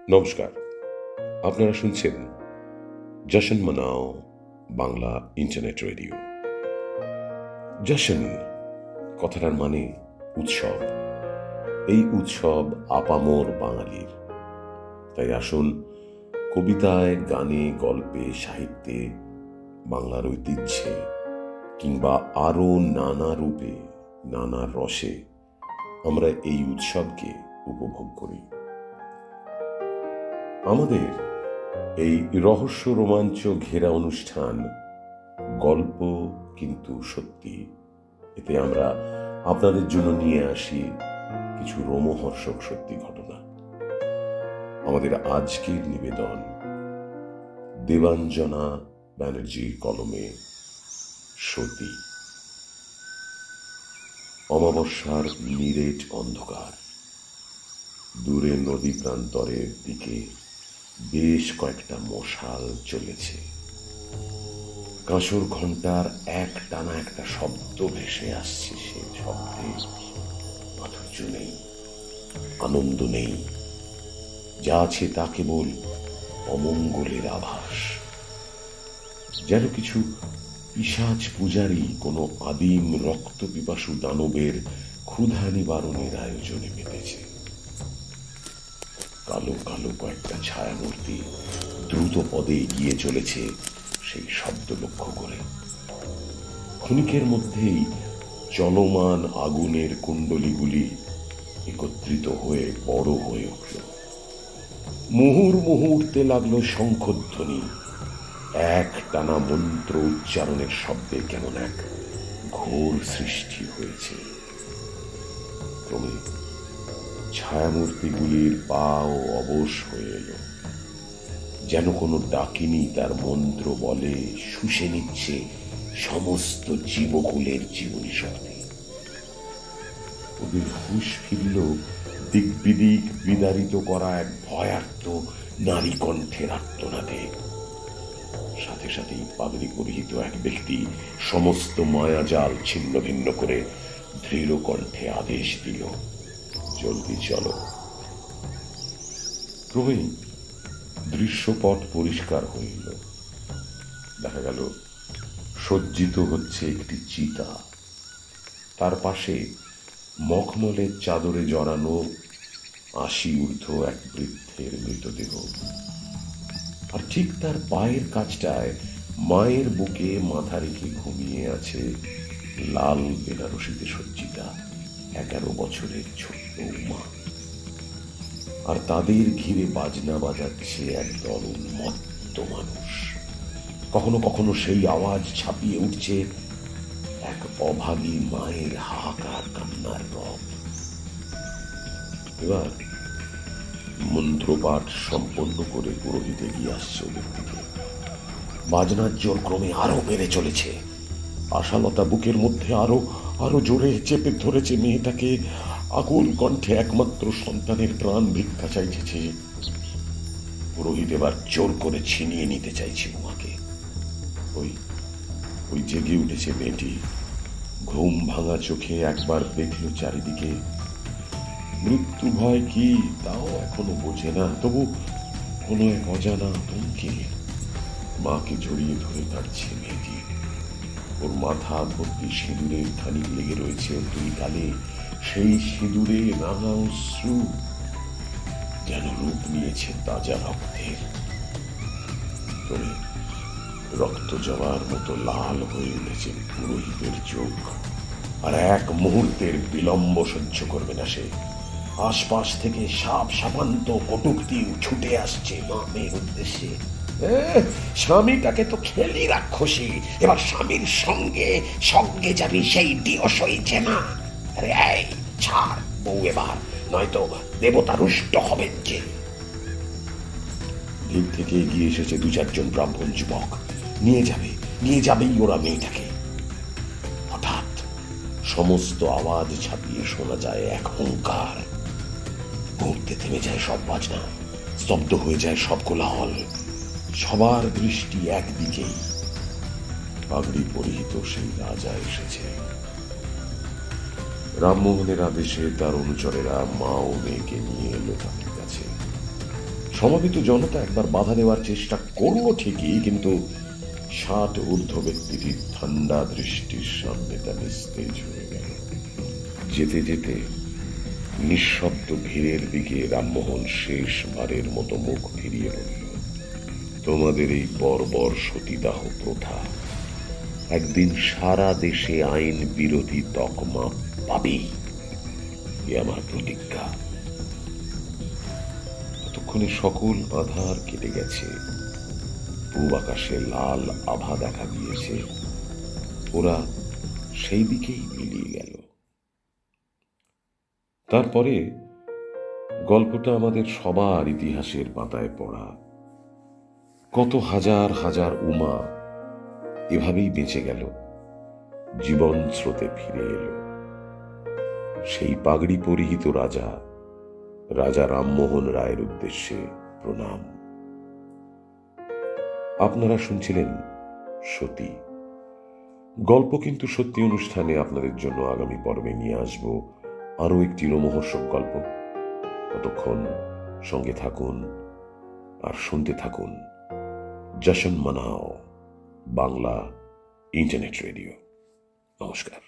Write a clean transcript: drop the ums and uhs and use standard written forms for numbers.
নমস্কার, আপনারা শুনছেন জশন মানাও বাংলা ইন্টারনেট রেডিও। জশন কথাটার মানে উৎসব। এই উৎসব আপামর বাঙালির। তাই আসুন কবিতায়, গানে, গল্পে, সাহিত্যে, বাংলার ঐতিহ্যে কিংবা আরও নানা রূপে, নানা রসে আমরা এই উৎসবকে উপভোগ করি। আমাদের এই রহস্য রোমাঞ্চ ঘেরা অনুষ্ঠান গল্প কিন্তু সত্যি। এতে আমরা আপনাদের জন্য নিয়ে আসি কিছু রোমহর্ষক সত্যি ঘটনা। আমাদের আজকের নিবেদন দেবাঞ্জনা ব্যানার্জির কলমে সতী। অমাবস্যার নিরেট অন্ধকার, দূরে নদী প্রান্তরের দিকে বেশ কয়েকটা মশাল চলেছে। কাঁসর ঘণ্টার এক টানা একটা শব্দ ভেসে আসছে। সে শব্দে মাধুর্য নেই, আনন্দ নেই, যা আছে তা কেবল অমঙ্গলের আভাস। যেন কিছু পিশাচ পূজারী কোনো আদিম রক্ত পিপাসু দানবের ক্ষুধা নিবারণের আয়োজনে মেতেছে। কালো কালো কয়েকটা ছায়ামূর্তি দ্রুত পদে এগিয়ে চলেছে সেই শব্দ লক্ষ্য করে। ক্ষণিকের মধ্যেই চলমান আগুনের কুণ্ডলীগুলি একত্রিত হয়ে বড় হয়ে উঠল। মুহূর্তে লাগলো শঙ্খধ্বনি। এক টানা মন্ত্র উচ্চারণের শব্দে কেমন এক ঘোর সৃষ্টি হয়েছে। ক্রমে ছায়ামূর্তিগুলির পাও অবশ হয়ে এলো, যেন কোনো ডাকিনী তার মন্ত্র বলে শুষে নিচ্ছে সমস্ত জীবকুলের জীবনী শক্তি। ওদের হুঁশ ফিরল দিক বিদিক বিদারিত করা এক ভয়ার্ত নারী কণ্ঠের আর্তনাদে। সাথে সাথেই পাগড়ি পরিহিত এক ব্যক্তি সমস্ত মায়াজাল ছিন্ন ভিন্ন করে দৃঢ় কণ্ঠে আদেশ দিল, জলদি চলো। ক্রমেই দৃশ্যপট পরিষ্কার হইল। দেখা গেল সজ্জিত হচ্ছে একটি চিতা, তার পাশে মখমলের চাদরে জড়ানো ৮০ ঊর্ধ্ব এক বৃদ্ধের মৃতদেহ, আর ঠিক তার পায়ের কাছটায় মায়ের বুকে মাথা রেখে ঘুমিয়ে আছে লাল বেনারসিতে সজ্জিতা ১১ বছরের ছোট্ট মা। আর তাদের ঘিরে বাজনা বাজাচ্ছে একদল উন্মত্ত মানুষ। কখনো কখনো সেই আওয়াজ ছাপিয়ে উঠছে এক অভাগী মায়ের হাহাকার কান্নার রব। এবার মন্ত্রপাঠ সম্পন্ন করে পুরোহিত এগিয়ে আসছে ওদের দিকে। বাজনার জোর ক্রমে আরো বেড়ে চলেছে। আশালতা বুকের মধ্যে আরো আরো জোরে চেপে ধরেছে মেয়েটাকে। আকুল কণ্ঠে একমাত্র সন্তানের প্রাণ ভিক্ষা চাইছে। পুরোহিত এবার জোর করে ছিনিয়ে নিতে চাইছে উমাকে। ওই জেগে উঠেছে মেয়েটি। ঘুম ভাঙা চোখে একবার দেখল চারিদিকে। মৃত্যু ভয় কি তাও এখনো বোঝে না, তবু কোনো এক অজানা আতঙ্কে মাকে জড়িয়ে ধরে কাঁদছে মেয়েটি। ওর মাথা ভর্তি সিঁদুরের খানিক লেগে রয়েছে ওর দুই গালে। সেই সিঁদুরে রাঙা অশ্রু যেন রূপ নিয়েছে তাজা রক্তের। রক্ত জবার মতো লাল হয়ে উঠেছে পুরোহিতের চোখ। আর এক মুহূর্তের বিলম্ব সহ্য করবে না সে। আশপাশ থেকে সাপ সাপান্ত কটূক্তি ছুটে আসছে মা মেয়ের উদ্দেশ্যে। স্বামীটাকে তো খেলি রাক্ষসী, এবার স্বামীর সঙ্গে সঙ্গে যাবি সেই দিয়স হয়েছে না। আরে এই ছাড় বউ এবার, নয়তো দেবতা রুষ্ট হবেন যে। দিক থেকে এগিয়ে এসেছে ২-৪ জন ব্রাহ্মণ যুবক। নিয়ে যাবেই ওরা মেয়েটাকে। হঠাৎ সমস্ত আওয়াজ ছাপিয়ে শোনা যায় এক হুঙ্কার। মুহূর্তে থেমে যায় সব বাজনা, স্তব্ধ হয়ে যায় সব কোলাহল। সবার দৃষ্টি একদিকেই। পাগড়ি পরিহিত সেই রাজা এসেছে। রামমোহনের আদেশে তার অনুচরেরা মা ও মেয়েকে নিয়ে এলো তার কাছে। সমবেত জনতা একবার বাধা দেওয়ার চেষ্টা করলো ঠিকই, কিন্তু 60 ঊর্ধ্ব ব্যক্তিটির ঠান্ডা দৃষ্টির সামনে তা নিস্তেজ হয়ে গেল। যেতে যেতে নিঃশব্দ ভিড়ের দিকে রামমোহন শেষবারের মতো মুখ ফিরিয়ে বলল, তোমাদের এই বর্বর সতীদাহ প্রথা একদিন সারা দেশে আইন বিরোধী তকমা পাবেই, এ আমার প্রতিজ্ঞা। ততক্ষণে সকল আধার কেটে গেছে, পূব আকাশে লাল আভা দেখা দিয়েছে, ওরা সেই দিকেই মিলিয়ে গেল। তারপরে গল্পটা আমাদের সবার ইতিহাসের পাতায় পড়া। কত হাজার হাজার উমা এভাবেই বেঁচে গেল, জীবন স্রোতে ফিরে এলো। সেই পাগড়ি পরিহিত রাজা, রাজা রামমোহন রায়ের উদ্দেশ্যে প্রণাম। আপনারা শুনছিলেন সতী। গল্প কিন্তু সত্যি অনুষ্ঠানে আপনাদের জন্য আগামী পর্বে নিয়ে আসব আরো একটি রোমহর্ষক গল্প। ততক্ষণ সঙ্গে থাকুন আর শুনতে থাকুন জশন মানাও বাংলা ইন্টারনেট রেডিও। নমস্কার।